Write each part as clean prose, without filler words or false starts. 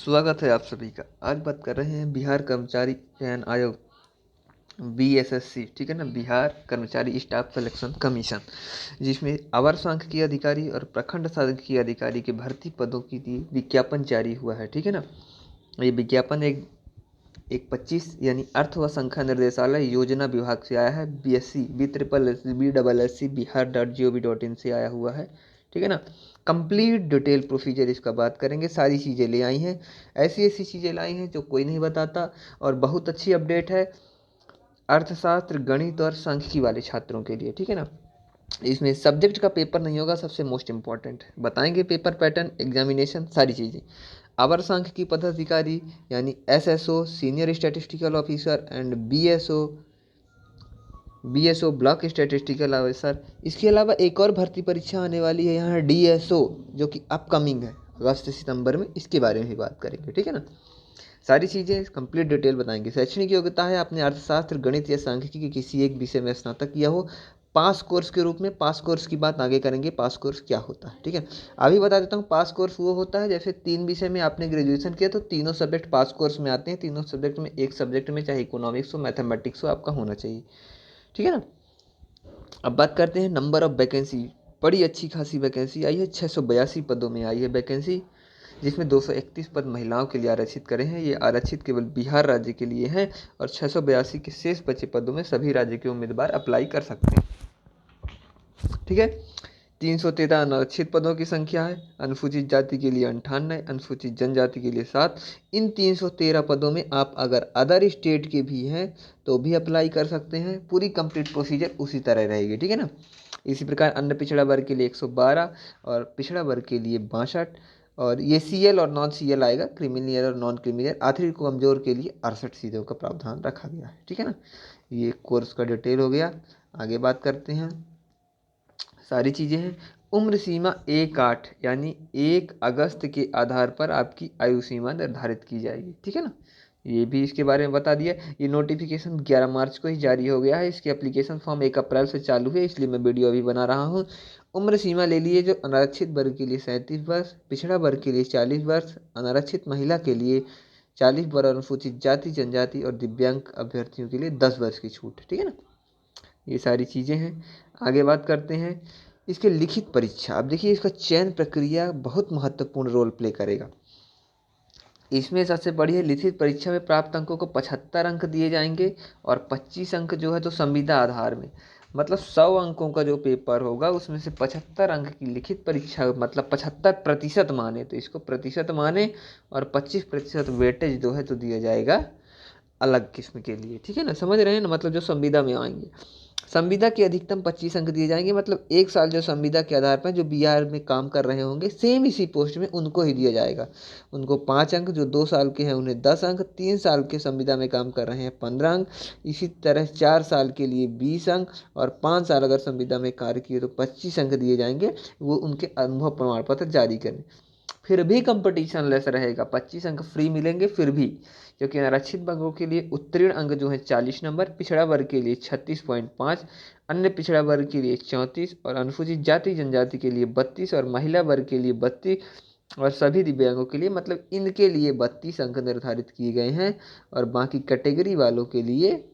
स्वागत है आप सभी का। आज बात कर रहे हैं बिहार कर्मचारी चयन आयोग बीएसएससी, ठीक है ना, बिहार कर्मचारी स्टाफ सिलेक्शन कमीशन, जिसमें अवर सांख्यिकी अधिकारी और प्रखंड सांख्यिकी अधिकारी के भर्ती पदों के लिए विज्ञापन जारी हुआ है, ठीक है ना। ये विज्ञापन एक 25 यानी अर्थ व संख्या निर्देशालय योजना विभाग से आया है। BSc bihargovin से आया हुआ है, ठीक है ना। कंप्लीट डिटेल प्रोसीजर इसका बात करेंगे, सारी चीज़ें ले आई हैं, ऐसी ऐसी चीज़ें लाई हैं जो कोई नहीं बताता, और बहुत अच्छी अपडेट है अर्थशास्त्र, गणित और सांख्यिकी वाले छात्रों के लिए, ठीक है ना। इसमें सब्जेक्ट का पेपर नहीं होगा, सबसे मोस्ट इम्पॉर्टेंट बताएंगे, पेपर पैटर्न, एग्जामिनेशन, सारी चीज़ें। अवर सांख्यिकी पदाधिकारी यानी SSO senior statistical officer and BSO block statistical officer. इसके अलावा एक और भर्ती परीक्षा आने वाली है यहाँ, DSO, जो कि अपकमिंग है अगस्त सितंबर में, इसके बारे में भी बात करेंगे, ठीक है ना। सारी चीज़ें कंप्लीट डिटेल बताएंगे। शैक्षणिक योग्यता है आपने अर्थशास्त्र, गणित या सांख्यिकी के किसी एक विषय में स्नातक किया हो, पास कोर्स के रूप में। पास कोर्स की बात आगे करेंगे, पास कोर्स क्या होता है, ठीक है। अभी बता देता हूँ, पास कोर्स वो होता है जैसे 3 विषय में आपने ग्रेजुएशन किया तो तीनों सब्जेक्ट पास कोर्स में आते हैं। तीनों सब्जेक्ट में एक सब्जेक्ट में चाहे इकोनॉमिक्स हो, मैथमेटिक्स हो, आपका होना चाहिए, ठीक है ना। अब बात करते हैं नंबर ऑफ वैकेंसी। बड़ी अच्छी खासी वैकेंसी आई है, 682 पदों में आई है वैकेंसी, जिसमें 231 पद महिलाओं के लिए आरक्षित करे हैं। ये आरक्षित केवल बिहार राज्य के लिए हैं, और 682 के शेष बचे पदों में सभी राज्य के उम्मीदवार अप्लाई कर सकते हैं, ठीक है। 313 अनारक्षित पदों की संख्या है। अनुसूचित जाति के लिए 98, अनुसूचित जनजाति के लिए 7। इन 313 पदों में आप अगर अदर स्टेट के भी हैं तो भी अप्लाई कर सकते हैं। पूरी कंप्लीट प्रोसीजर उसी तरह रहेगी, ठीक है ना। इसी प्रकार अन्य पिछड़ा वर्ग के लिए 112 और पिछड़ा वर्ग के लिए 62, और ये CL और नॉन CL आएगा, क्रिमिनल और नॉन क्रिमिनल। आखिरी कमजोर के लिए 68 सीटों का प्रावधान रखा गया है, ठीक है ना। ये कोर्स का डिटेल हो गया। आगे बात करते हैं, सारी चीज़ें हैं। उम्र सीमा 1/8 यानी 1 अगस्त के आधार पर आपकी आयु सीमा निर्धारित की जाएगी, ठीक है ना। ये भी इसके बारे में बता दिया। ये नोटिफिकेशन 11 मार्च को ही जारी हो गया है। इसके एप्लीकेशन फॉर्म 1 अप्रैल से चालू है, इसलिए मैं वीडियो अभी बना रहा हूँ। उम्र सीमा ले लिए जो अनारक्षित वर्ग के लिए 37 वर्ष, पिछड़ा वर्ग के लिए 40 वर्ष, अनारक्षित महिला के लिए 40 वर्ष, अनुसूचित जाति, जनजाति और दिव्यांग अभ्यर्थियों के लिए 10 वर्ष की छूट, ठीक है ना। ये सारी चीज़ें हैं। आगे बात करते हैं इसके लिखित परीक्षा। अब देखिए, इसका चयन प्रक्रिया बहुत महत्वपूर्ण रोल प्ले करेगा। इसमें सबसे बढ़िया लिखित परीक्षा में प्राप्त अंकों को 75 अंक दिए जाएंगे, और 25 अंक जो है तो संविदा आधार में, मतलब 100 अंकों का जो पेपर होगा उसमें से 75 अंक की लिखित परीक्षा, मतलब 75% माने तो इसको प्रतिशत माने, और 25% वेटेज जो है तो दिया जाएगा अलग किस्म के लिए, ठीक है ना। समझ रहे हैं ना, मतलब जो संविदा में आएंगे। संविदा के अधिकतम 25 अंक दिए जाएंगे, मतलब 1 साल जो संविदा के आधार पर जो बिहार में काम कर रहे होंगे सेम इसी पोस्ट में उनको ही दिया जाएगा। उनको 5 अंक, जो 2 साल के हैं उन्हें 10 अंक, 3 साल के संविदा में काम कर रहे हैं 15 अंक, इसी तरह 4 साल के लिए 20 अंक, और 5 साल अगर संविदा में कार्य किए तो 25 अंक दिए जाएंगे, वो उनके अनुभव प्रमाण पत्र जारी करें। फिर भी कंपटीशन लेस रहेगा, 25 अंक फ्री मिलेंगे फिर भी, क्योंकि आरक्षित वर्गों के लिए उत्तीर्ण अंक जो है 40 नंबर, पिछड़ा वर्ग के लिए 36.5, अन्य पिछड़ा वर्ग के लिए 34, और अनुसूचित जाति जनजाति के लिए 32, और महिला वर्ग के लिए 32, और सभी दिव्यांगों के लिए, मतलब इनके लिए 32 अंक निर्धारित किए गए हैं, और बाकी कैटेगरी वालों के लिए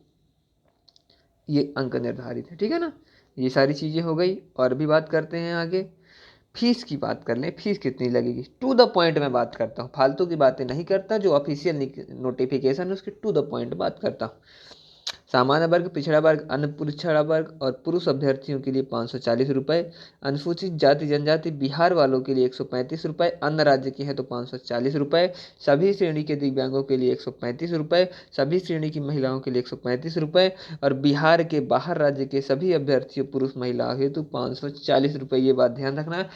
ये अंक निर्धारित है, ठीक है ना। ये सारी चीज़ें हो गई। और भी बात करते हैं आगे, फीस की बात कर लें। फीस कितनी लगेगी, टू द पॉइंट में बात करता हूँ, फालतू की बातें नहीं करता। जो ऑफिशियल नोटिफिकेशन है उसके टू द पॉइंट बात करता हूँ। सामान्य वर्ग, पिछड़ा वर्ग, अन्य पिछड़ा वर्ग और पुरुष अभ्यर्थियों के लिए 540 रुपये, अनुसूचित जाति जनजाति बिहार वालों के लिए 135 रुपये, अन्य राज्य के हैं तो 540 रुपये, सभी श्रेणी के दिव्यांगों के लिए 135 रुपये, सभी श्रेणी की महिलाओं के लिए 135 रुपये, और बिहार के बाहर राज्य के सभी अभ्यर्थियों पुरुष महिलाओं हेतु 540 रुपये। ये बात ध्यान रखना है,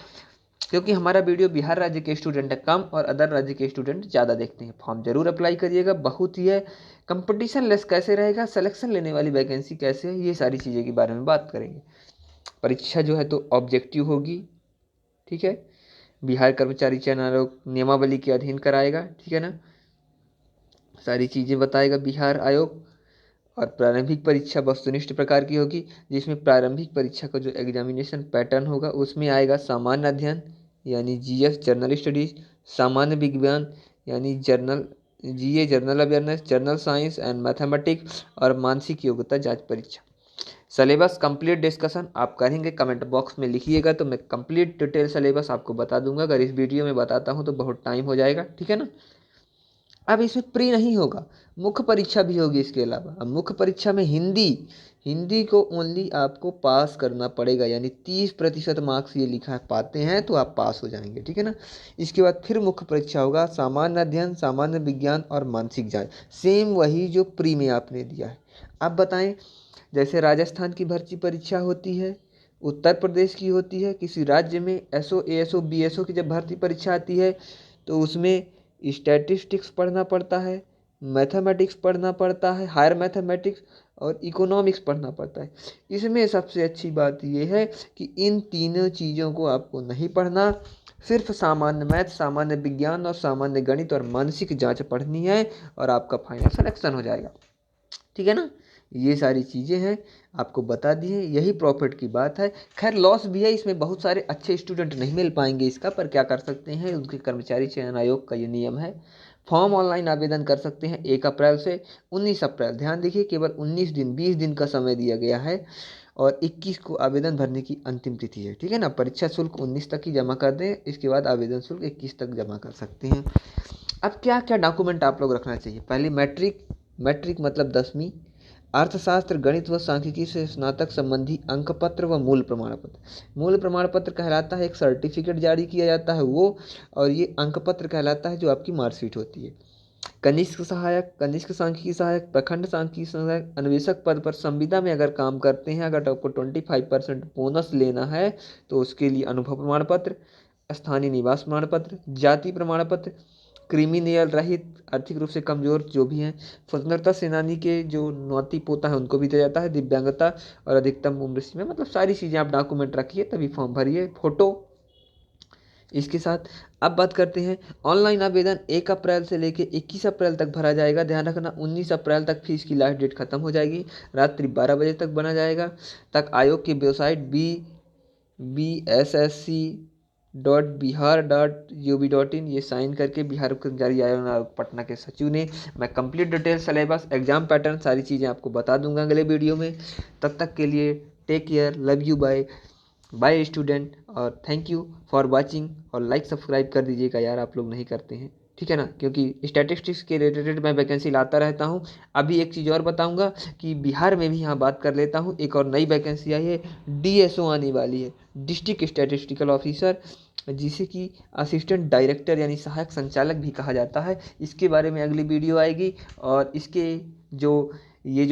क्योंकि हमारा वीडियो बिहार राज्य के स्टूडेंट कम और अदर राज्य के स्टूडेंट ज़्यादा देखते हैं। फॉर्म जरूर अप्लाई करिएगा, बहुत ही है। कंपटीशन लेस कैसे रहेगा, सिलेक्शन लेने वाली वैकेंसी कैसे है, ये सारी चीज़ें के बारे में बात करेंगे। परीक्षा जो है तो ऑब्जेक्टिव होगी, ठीक है। बिहार कर्मचारी चयन आयोग नियमावली के अधीन कराएगा, ठीक है ना। सारी चीज़ें बताएगा बिहार आयोग। और प्रारंभिक परीक्षा वस्तुनिष्ठ प्रकार की होगी, जिसमें प्रारंभिक परीक्षा का जो एग्जामिनेशन पैटर्न होगा उसमें आएगा सामान्य अध्ययन यानी GS जनरल स्टडीज, सामान्य विज्ञान यानी journal GA, general awareness, general science and mathematics और मानसिक योग्यता जांच परीक्षा। सिलेबस कंप्लीट डिस्कशन आप करेंगे, कमेंट बॉक्स में लिखिएगा तो मैं कंप्लीट डिटेल सिलेबस आपको बता दूंगा। अगर इस वीडियो में बताता हूँ तो बहुत टाइम हो जाएगा, ठीक है ना। अब इसमें प्री नहीं होगा, मुख्य परीक्षा भी होगी इसके अलावा। अब मुख्य परीक्षा में हिंदी को ओनली आपको पास करना पड़ेगा, यानी 30% मार्क्स ये लिखा है पाते हैं तो आप पास हो जाएंगे, ठीक है ना। इसके बाद फिर मुख्य परीक्षा होगा सामान्य अध्ययन, सामान्य विज्ञान और मानसिक जांच, सेम वही जो प्री में आपने दिया है। अब बताएं, जैसे राजस्थान की भर्ती परीक्षा होती है, उत्तर प्रदेश की होती है, किसी राज्य में एसओ, एएसओ, बीएसओ की जब भर्ती परीक्षा आती है तो उसमें स्टैटिस्टिक्स पढ़ना पड़ता है, मैथमेटिक्स पढ़ना पड़ता है, हायर मैथमेटिक्स और इकोनॉमिक्स पढ़ना पड़ता है। इसमें सबसे अच्छी बात यह है कि इन तीनों चीज़ों को आपको नहीं पढ़ना, सिर्फ सामान्य मैथ, सामान्य विज्ञान और सामान्य गणित और मानसिक जांच पढ़नी है और आपका फाइनल सिलेक्शन हो जाएगा, ठीक है ना। ये सारी चीज़ें हैं, आपको बता दी है, यही प्रॉफिट की बात है। खैर लॉस भी है, इसमें बहुत सारे अच्छे स्टूडेंट नहीं मिल पाएंगे इसका, पर क्या कर सकते हैं, उनके कर्मचारी चयन आयोग का ये नियम है। फॉर्म ऑनलाइन आवेदन कर सकते हैं 1 अप्रैल से 19 अप्रैल, ध्यान देखिए केवल 19 दिन, 20 दिन का समय दिया गया है और 21 को आवेदन भरने की अंतिम तिथि है, ठीक है ना। परीक्षा शुल्क 19 तक ही जमा कर दें, इसके बाद आवेदन शुल्क 21 तक जमा कर सकते हैं। अब क्या क्या डॉक्यूमेंट आप लोग रखना चाहिए, पहले मैट्रिक मतलब 10वीं, अर्थशास्त्र, गणित व सांख्यिकी से स्नातक संबंधी अंक पत्र व मूल प्रमाण पत्र। मूल प्रमाण पत्र कहलाता है एक सर्टिफिकेट जारी किया जाता है वो, और ये अंक पत्र कहलाता है जो आपकी मार्कशीट होती है। कनिष्क सहायक, कनिष्क सांख्यिकी सहायक, प्रखंड सांख्यिकी सहायक, अन्वेषक पद पर संविदा में अगर काम करते हैं, अगर आपको 25% बोनस लेना है तो उसके लिए अनुभव प्रमाण पत्र, स्थानीय निवास प्रमाण पत्र, जाति प्रमाण पत्र, क्रिमिनल रहित, आर्थिक रूप से कमजोर जो भी हैं, स्वतंत्रता सेनानी के जो नौती पोता है उनको भी दिया जाता है, दिव्यांगता और अधिकतम उम्र सीमा, मतलब सारी चीज़ें आप डॉक्यूमेंट रखिए तभी फॉर्म भरिए, फोटो इसके साथ। अब बात करते हैं ऑनलाइन आवेदन 1 अप्रैल से लेकर 21 अप्रैल तक भरा जाएगा। ध्यान रखना 19 अप्रैल तक फीस की लास्ट डेट खत्म हो जाएगी, रात्रि 12 बजे तक बना जाएगा। तक आयोग की वेबसाइट bssc.bihar.gov.in ये साइन करके बिहार कर्मचारी आयोग पटना के सचिव ने, मैं complete detail syllabus, exam pattern, सारी चीज़ें आपको बता दूंगा अगले वीडियो में। तब तक के लिए take care, love you, bye student, और थैंक यू फॉर वाचिंग। और लाइक सब्सक्राइब कर दीजिएगा यार, आप लोग नहीं करते हैं, ठीक है ना, क्योंकि स्टैटिस्टिक्स के रिलेटेड मैं वैकेंसी लाता रहता हूँ। अभी एक चीज़ और बताऊँगा कि बिहार में भी यहाँ बात कर लेता हूँ, एक और नई वैकेंसी आई है, डीएसओ आने वाली है, डिस्ट्रिक्ट स्टैटिस्टिकल ऑफिसर, जिसे कि असिस्टेंट डायरेक्टर यानी सहायक संचालक भी कहा जाता है। इसके बारे में अगली वीडियो आएगी। और इसके जो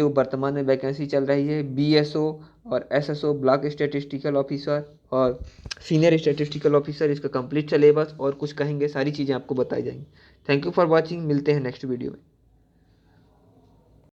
वर्तमान में वैकेंसी चल रही है बीएसओ और एसएसओ, ब्लॉक स्टैटिस्टिकल ऑफिसर और सीनियर स्टैटिस्टिकल ऑफिसर, इसका कंप्लीट सिलेबस और कुछ कहेंगे, सारी चीज़ें आपको बताई जाएंगी। थैंक यू फॉर वॉचिंग, मिलते हैं नेक्स्ट वीडियो में।